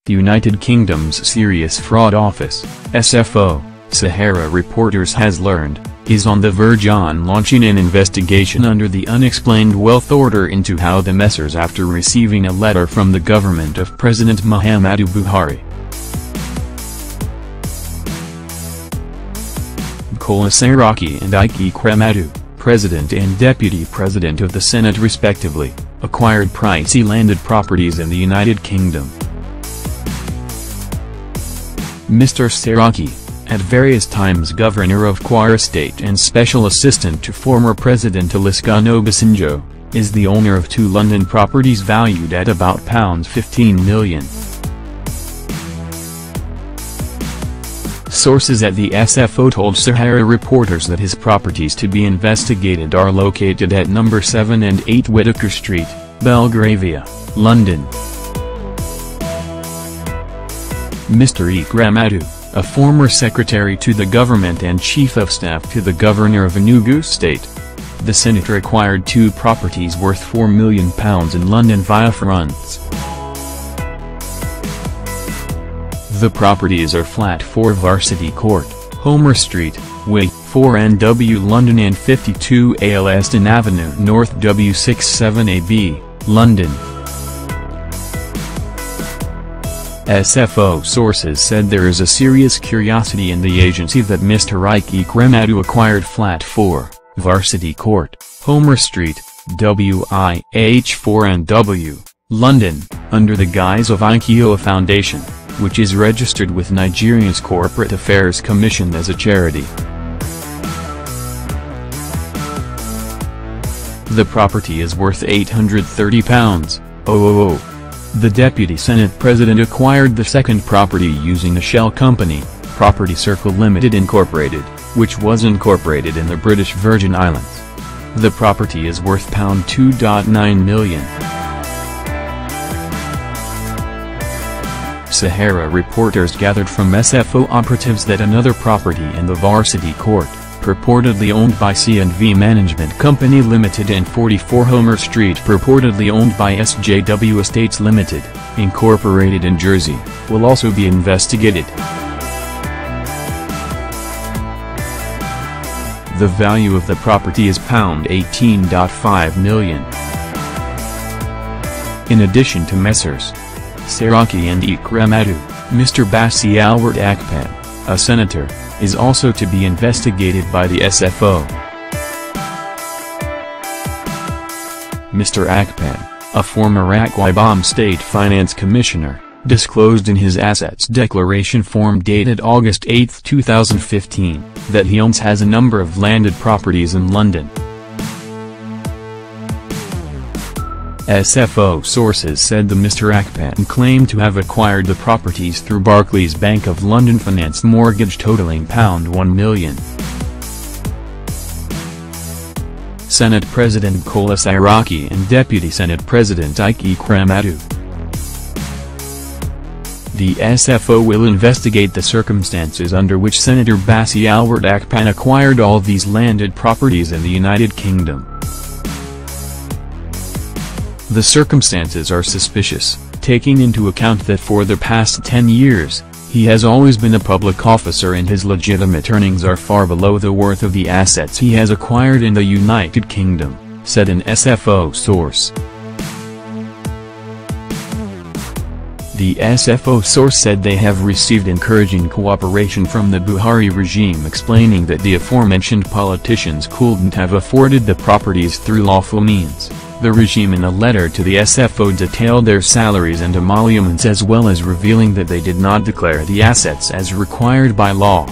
The United Kingdom's Serious Fraud Office, SFO, SaharaReporters has learned, is on the verge on launching an investigation under the Unexplained Wealth Order into how the Messrs after receiving a letter from the government of President Muhammadu Buhari. Bukola Saraki and Ekweremadu, President and Deputy President of the Senate respectively, acquired pricey landed properties in the United Kingdom. Mr. Saraki, at various times Governor of Kwara State and Special Assistant to former President Olusegun Obasanjo, is the owner of two London properties valued at about £15 million. Sources at the SFO told SaharaReporters that his properties to be investigated are located at No. 7 and 8 Whitaker Street, Belgravia, London. Mr. Ekweremadu, a former secretary to the government and chief of staff to the governor of Enugu State. The senator acquired two properties worth £4 million in London via funds. The properties are Flat 4 Varsity Court, Homer Street, Way 4NW London and 52 Ayleston Avenue North W67AB, London. SFO sources said there is a serious curiosity in the agency that Mr. Ekweremadu acquired Flat 4, Varsity Court, Homer Street, WIH4NW, London, under the guise of Ikeo Foundation, which is registered with Nigeria's Corporate Affairs Commission as a charity. The property is worth £830,000. The Deputy Senate President acquired the second property using a shell company, Property Circle Limited Incorporated, which was incorporated in the British Virgin Islands. The property is worth £2.9 million. SaharaReporters gathered from SFO operatives that another property in the Varsity Court, purportedly owned by C&V Management Company Limited and 44 Homer Street purportedly owned by SJW Estates Limited, Incorporated in Jersey, will also be investigated. The value of the property is £18.5 million. In addition to Messrs. Saraki and Ekweremadu, Mr. Basi Albert Akpan, a senator, is also to be investigated by the SFO. Mr. Akpan, a former Akwa Ibom State Finance Commissioner, disclosed in his Assets Declaration form dated August 8, 2015, that he has a number of landed properties in London. SFO sources said the Mr. Akpan claimed to have acquired the properties through Barclays Bank of London financed mortgage totaling £1 million. Senate President Bukola Saraki and Deputy Senate President Ekweremadu. The SFO will investigate the circumstances under which Senator Basi Albert Akpan acquired all these landed properties in the United Kingdom. The circumstances are suspicious, taking into account that for the past 10 years, he has always been a public officer and his legitimate earnings are far below the worth of the assets he has acquired in the United Kingdom, said an SFO source. The SFO source said they have received encouraging cooperation from the Buhari regime explaining that the aforementioned politicians couldn't have afforded the properties through lawful means. The regime in a letter to the SFO detailed their salaries and emoluments as well as revealing that they did not declare the assets as required by law.